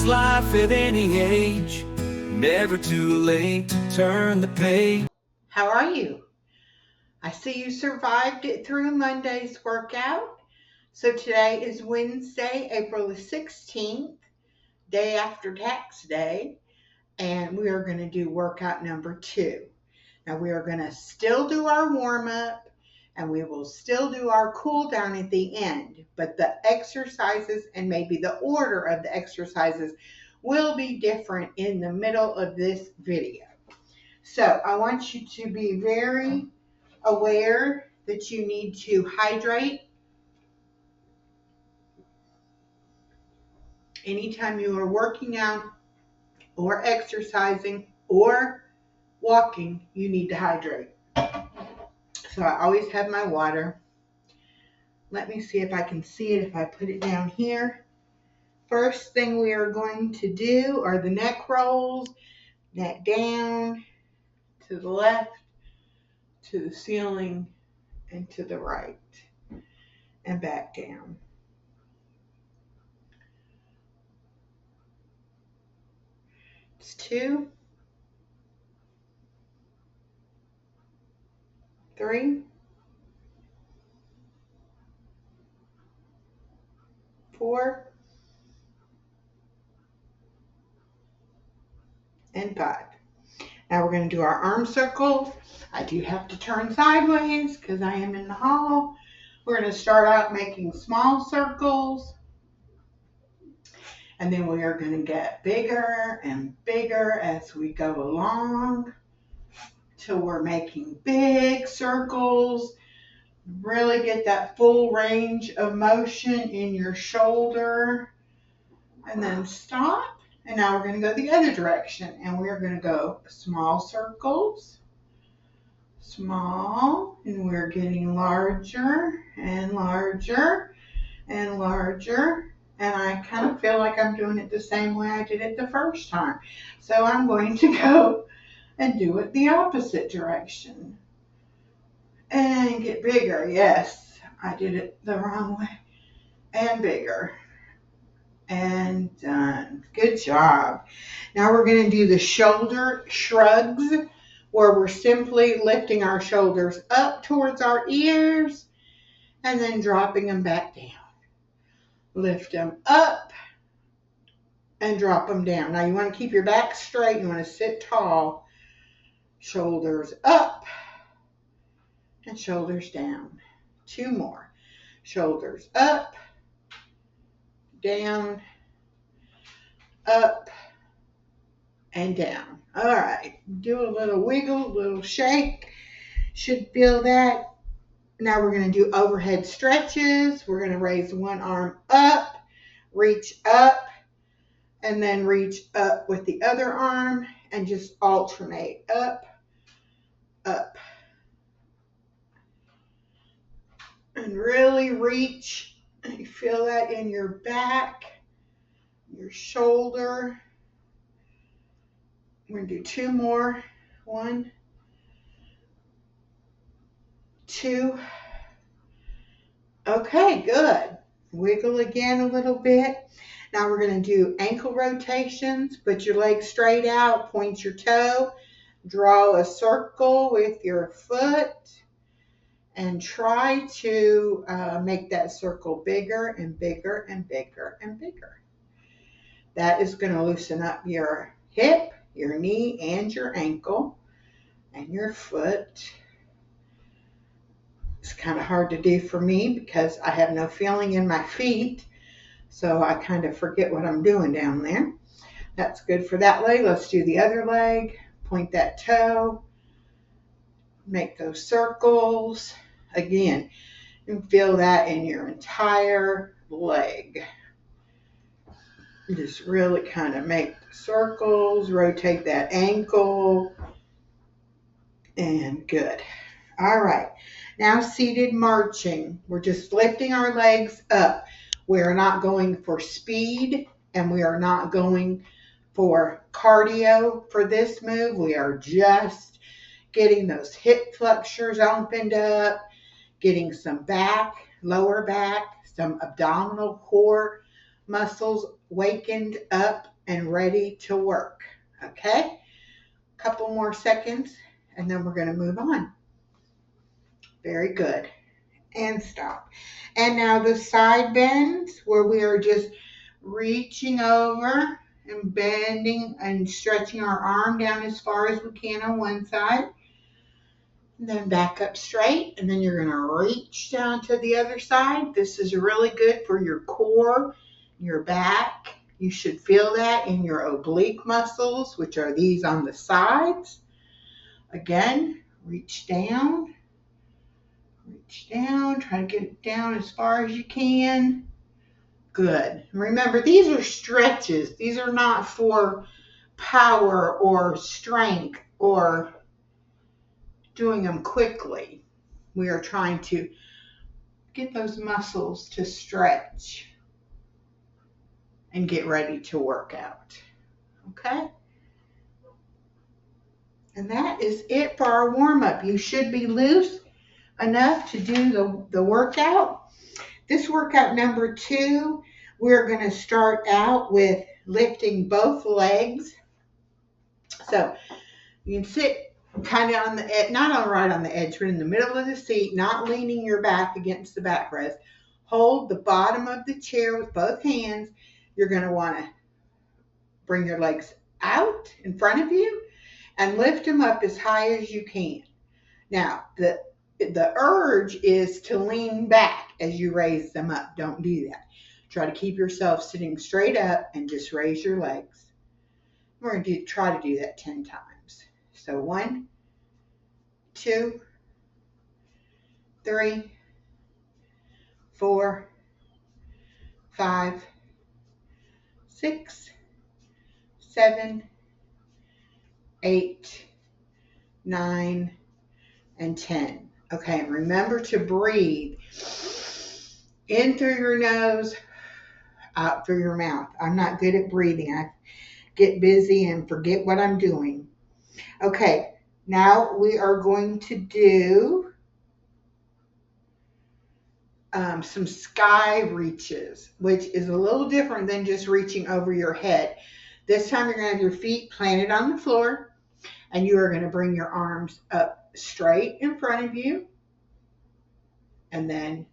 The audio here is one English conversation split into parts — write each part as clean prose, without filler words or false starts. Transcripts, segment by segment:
It's life at any age, never too late to turn the page. How are you? I see you survived it through Monday's workout. So today is Wednesday, April the 16th, day after tax day, and we are going to do workout number 2. Now we are going to still do our warm-up and we will still do our cool down at the end, but the exercises and maybe the order of the exercises will be different in the middle of this video. So I want you to be very aware that you need to hydrate anytime you are working out or exercising or walking. You need to hydrate. So I always have my water. Let me see if I can see it if I put it down here. First thing we are going to do are the neck rolls. Neck down, to the left, to the ceiling, and to the right, and back down. It's 2, 3, 4, and 5. Now we're going to do our arm circles. I do have to turn sideways because I am in the hall. We're going to start out making small circles, and then we are going to get bigger and bigger as we go along till we're making big circles. Really get that full range of motion in your shoulder, and then stop. And now we're going to go the other direction, and we're going to go small circles, small, and we're getting larger and larger and larger. And I kind of feel like I'm doing it the same way I did it the first time. So I'm going to go and do it the opposite direction. And get bigger. Yes, I did it the wrong way. And bigger. And done. Good job. Now we're going to do the shoulder shrugs, where we're simply lifting our shoulders up towards our ears and then dropping them back down. Lift them up and drop them down. Now you want to keep your back straight. You want to sit tall. Shoulders up and shoulders down. 2 more. Shoulders up, down, up, and down. All right. Do a little wiggle, a little shake. Should feel that. Now we're going to do overhead stretches. We're going to raise one arm up, reach up, and then reach up with the other arm and just alternate up, up. And really reach. You feel that in your back, your shoulder. We're going to do 2 more. 1, 2. Okay, good. Wiggle again a little bit. Now we're going to do ankle rotations. Put your leg straight out, point your toe, draw a circle with your foot, and try to make that circle bigger and bigger and bigger and bigger. That is going to loosen up your hip, your knee, and your ankle, and your foot. It's kind of hard to do for me because I have no feeling in my feet, so I kind of forget what I'm doing down there. That's good for that leg. Let's do the other leg. Point that toe. Make those circles. Again, you can feel that in your entire leg. Just really kind of make circles, rotate that ankle, and good. All right, now seated marching. We're just lifting our legs up. We're not going for speed, and we are not going for cardio for this move. We are just getting those hip flexors opened up, getting some back, lower back, some abdominal core muscles wakened up and ready to work. Okay? Couple more seconds and then we're going to move on. Very good. And stop. And now the side bends where we are just reaching over and bending and stretching our arm down as far as we can on one side. And then back up straight, and then you're going to reach down to the other side. This is really good for your core, your back. You should feel that in your oblique muscles, which are these on the sides. Again, reach down, try to get it down as far as you can. Good. Remember, these are stretches. These are not for power or strength or doing them quickly. We are trying to get those muscles to stretch and get ready to work out. Okay? And that is it for our warm-up. You should be loose enough to do the workout. This workout number 2, we're going to start out with lifting both legs. So you can sit kind of on the edge, not right on the edge, but in the middle of the seat, not leaning your back against the backrest. Hold the bottom of the chair with both hands. You're going to want to bring your legs out in front of you and lift them up as high as you can. Now, the urge is to lean back as you raise them up. Don't do that. Try to keep yourself sitting straight up and just raise your legs. We're going to try to do that 10 times. So 1, 2, 3, 4, 5, 6, 7, 8, 9, and 10. Okay, and remember to breathe in through your nose, out through your mouth. I'm not good at breathing. I get busy and forget what I'm doing. Okay, now we are going to do some sky reaches, which is a little different than just reaching over your head. This time you're going to have your feet planted on the floor, and you are going to bring your arms up straight in front of you, and then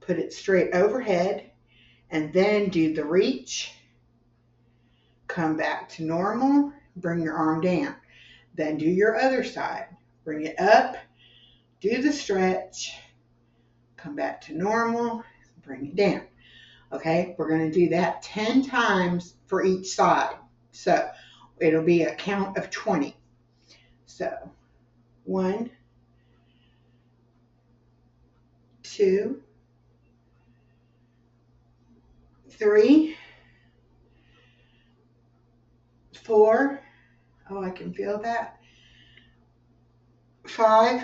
put it straight overhead, and then do the reach. Come back to normal, bring your arm down. Then do your other side. Bring it up, do the stretch, come back to normal, bring it down. Okay, we're going to do that 10 times for each side. So it'll be a count of 20. So 1, 2, 3, 4. Oh, I can feel that. 5,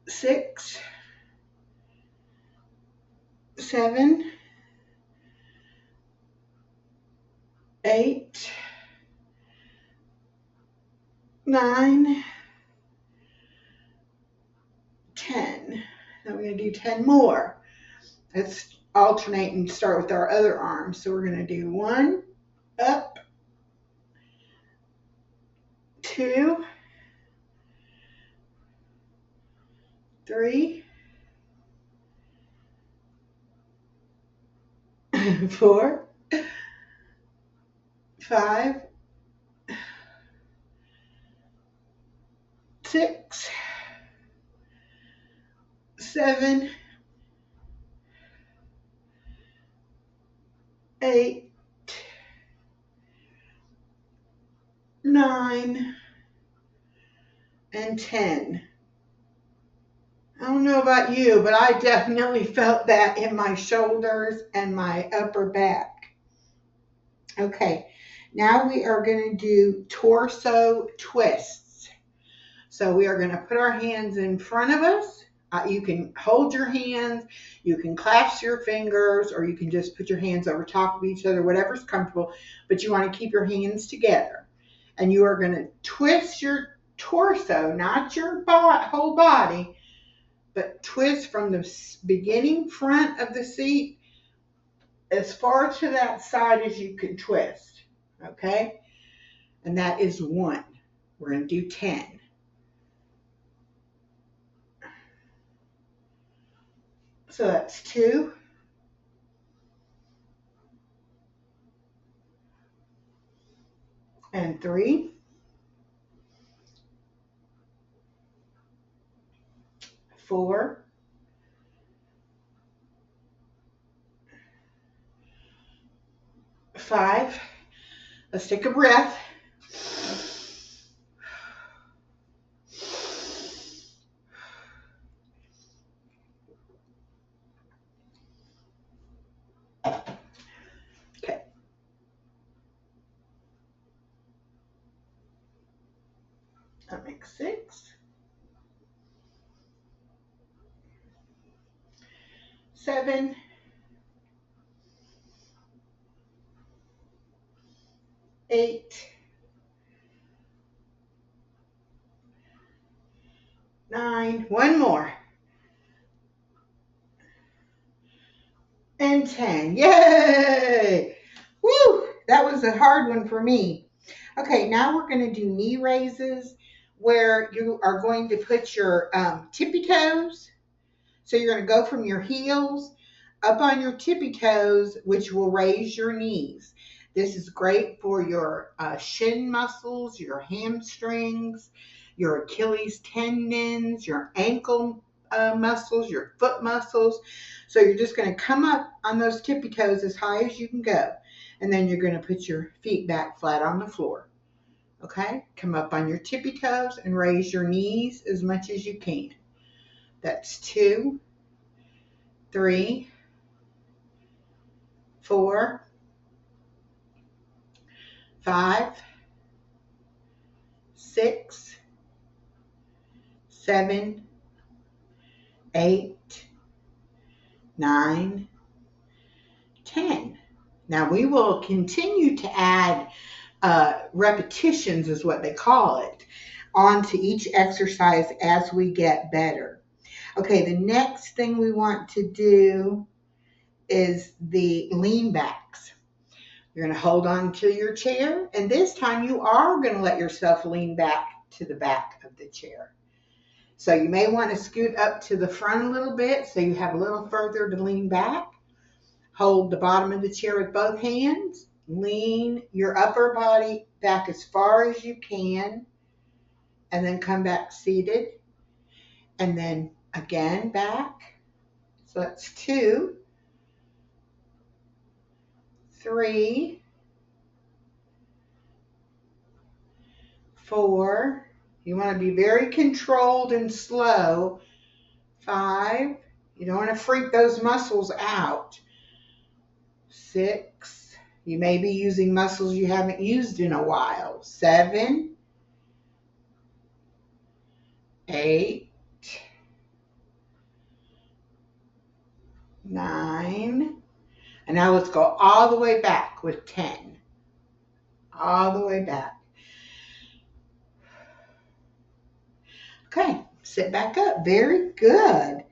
6, 7, 8, 9, 10. Now we're going to do 10 more. Let's alternate and start with our other arm. So we're going to do 1, up, 2, 3, 4, 5, 6, 7, 8, 9, and 10. I don't know about you, but I definitely felt that in my shoulders and my upper back. Okay, now we are going to do torso twists. So we are going to put our hands in front of us. You can hold your hands, you can clasp your fingers, or you can just put your hands over top of each other, whatever's comfortable, but you want to keep your hands together. And you are going to twist your torso, not your whole body, but twist from the beginning front of the seat as far to that side as you can twist. Okay? And that is 1. We're going to do 10. So that's 2. And 3. 4. 5. Let's take a breath. 6. 7. 8. 9. One more. And 10. Yay! Woo! That was a hard one for me. Okay, now we're going to do knee raises where you are going to put your tippy toes. So you're going to go from your heels up on your tippy toes, which will raise your knees. This is great for your shin muscles, your hamstrings, your Achilles tendons, your ankle muscles, your foot muscles. So you're just going to come up on those tippy toes as high as you can go. And then you're going to put your feet back flat on the floor. Okay? Come up on your tippy toes and raise your knees as much as you can. That's 2, 3, 4, 5, 6, 7, 8, 9, 10. Now we will continue to add repetitions, is what they call it, onto each exercise as we get better. Okay, the next thing we want to do is the lean backs. You're going to hold on to your chair, and this time you are going to let yourself lean back to the back of the chair. So you may want to scoot up to the front a little bit so you have a little further to lean back. Hold the bottom of the chair with both hands. Lean your upper body back as far as you can, and then come back seated. And then again back. So that's 2, 3, 4. You want to be very controlled and slow. 5. You don't want to freak those muscles out. 6. You may be using muscles you haven't used in a while. 7, 8, 9. And now let's go all the way back with 10. All the way back. Okay, sit back up. Very good.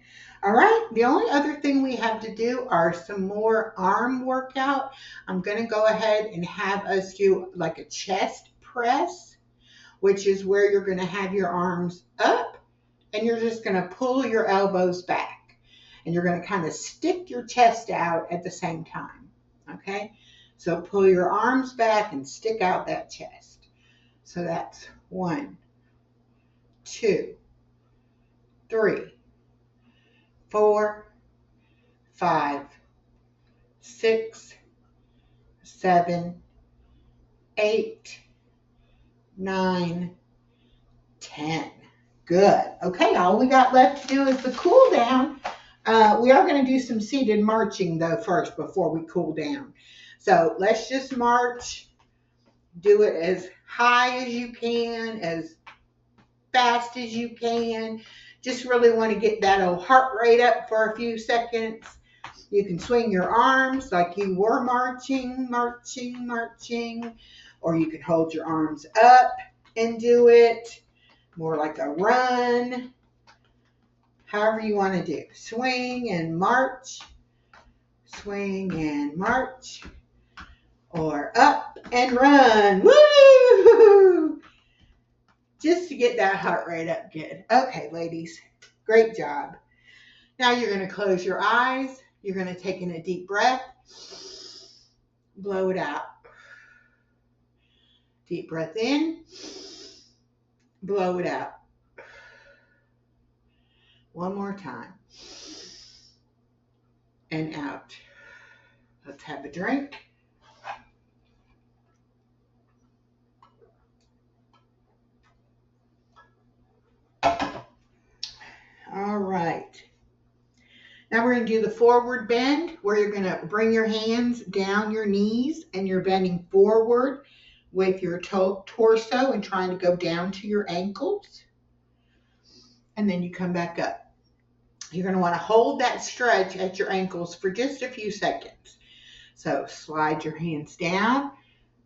All right, the only other thing we have to do are some more arm workout. I'm going to go ahead and have us do like a chest press, which is where you're going to have your arms up and you're just going to pull your elbows back. And you're going to kind of stick your chest out at the same time. Okay, so pull your arms back and stick out that chest. So that's 1, 2, 3, 4, 5, 6, 7, 8, 9, 10. Good. Okay, all we got left to do is the cool down. We are going to do some seated marching though first before we cool down. So let's just march. Do it as high as you can, as fast as you can. Just really want to get that old heart rate up for a few seconds. You can swing your arms like you were marching, marching, marching, or you can hold your arms up and do it more like a run. However you want to do. Swing and march, swing and march, or up and run. Woo! Just to get that heart rate up good. Okay, ladies, great job. Now you're going to close your eyes. You're going to take in a deep breath. Blow it out. Deep breath in. Blow it out. One more time. And out. Let's have a drink. All right. Now we're going to do the forward bend, where you're going to bring your hands down your knees and you're bending forward with your torso and trying to go down to your ankles. And then you come back up. You're going to want to hold that stretch at your ankles for just a few seconds. So slide your hands down,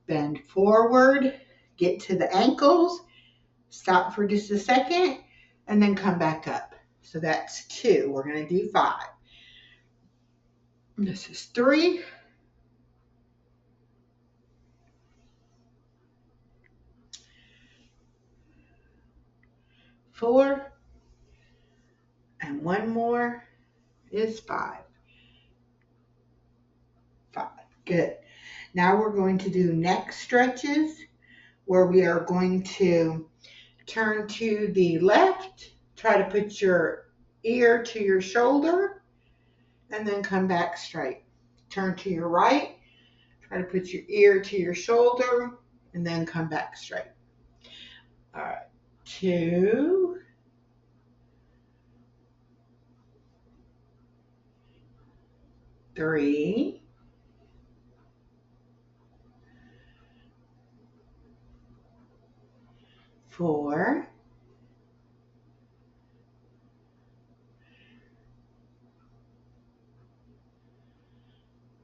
bend forward, get to the ankles, stop for just a second, and then come back up. So that's 2. We're going to do 5. This is 3. 4. And one more is 5. 5. Good. Now we're going to do neck stretches, where we are going to turn to the left, try to put your ear to your shoulder, and then come back straight. Turn to your right, try to put your ear to your shoulder, and then come back straight. All right, 2, 3, 4,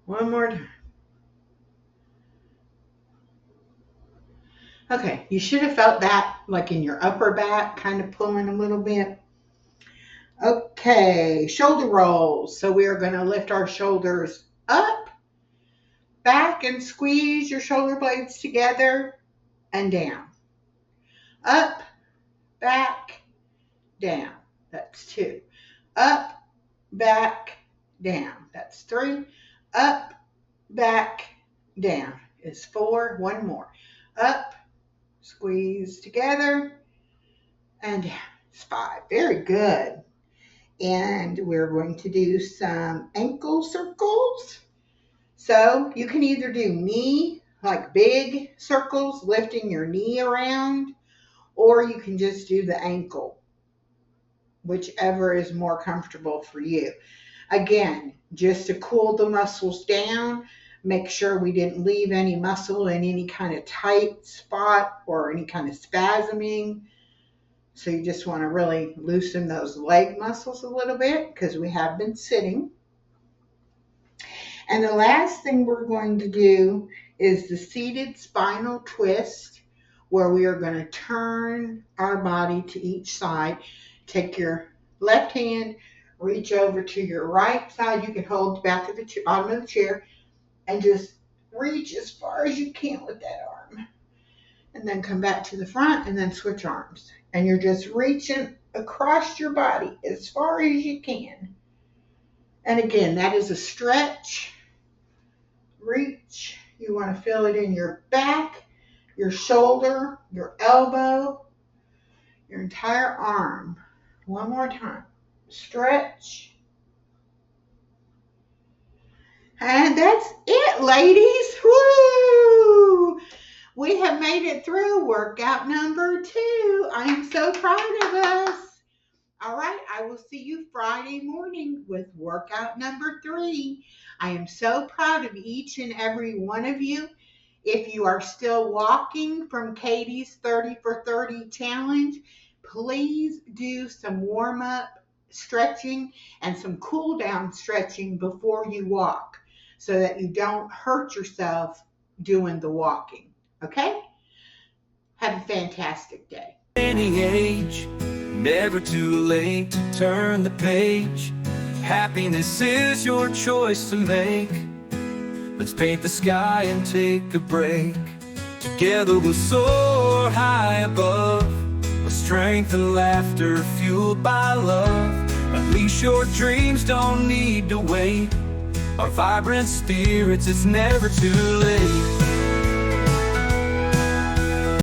1 more time. Okay, you should have felt that like in your upper back, kind of pulling a little bit. Okay, shoulder rolls. So we are going to lift our shoulders up, back, and squeeze your shoulder blades together and down. Up, back, down. That's 2. Up, back, down. That's 3. Up, back, down is 4. 1 more. Up, squeeze together, and down. It's 5. Very good. And we're going to do some ankle circles. So you can either do knee, like big circles, lifting your knee around, or you can just do the ankle, whichever is more comfortable for you. Again, just to cool the muscles down, make sure we didn't leave any muscle in any kind of tight spot or any kind of spasming. So you just want to really loosen those leg muscles a little bit because we have been sitting. And the last thing we're going to do is the seated spinal twist, where we are going to turn our body to each side. Take your left hand, reach over to your right side. You can hold the back of the bottom of the chair and just reach as far as you can with that arm. And then come back to the front and then switch arms. And you're just reaching across your body as far as you can. And again, that is a stretch. Reach. You want to feel it in your back, your shoulder, your elbow, your entire arm. 1 more time. Stretch. And that's it, ladies. Woo! We have made it through workout number 2. I am so proud of us. All right, I will see you Friday morning with workout number 3. I am so proud of each and every one of you. If you are still walking from Katie's 30 for 30 challenge, please do some warm-up stretching and some cool-down stretching before you walk so that you don't hurt yourself doing the walking. Okay? Have a fantastic day. Any age, never too late to turn the page. Happiness is your choice to make. Let's paint the sky and take a break. Together we'll soar high above, with strength and laughter fueled by love. Unleash your dreams, don't need to wait. Our vibrant spirits, it's never too late.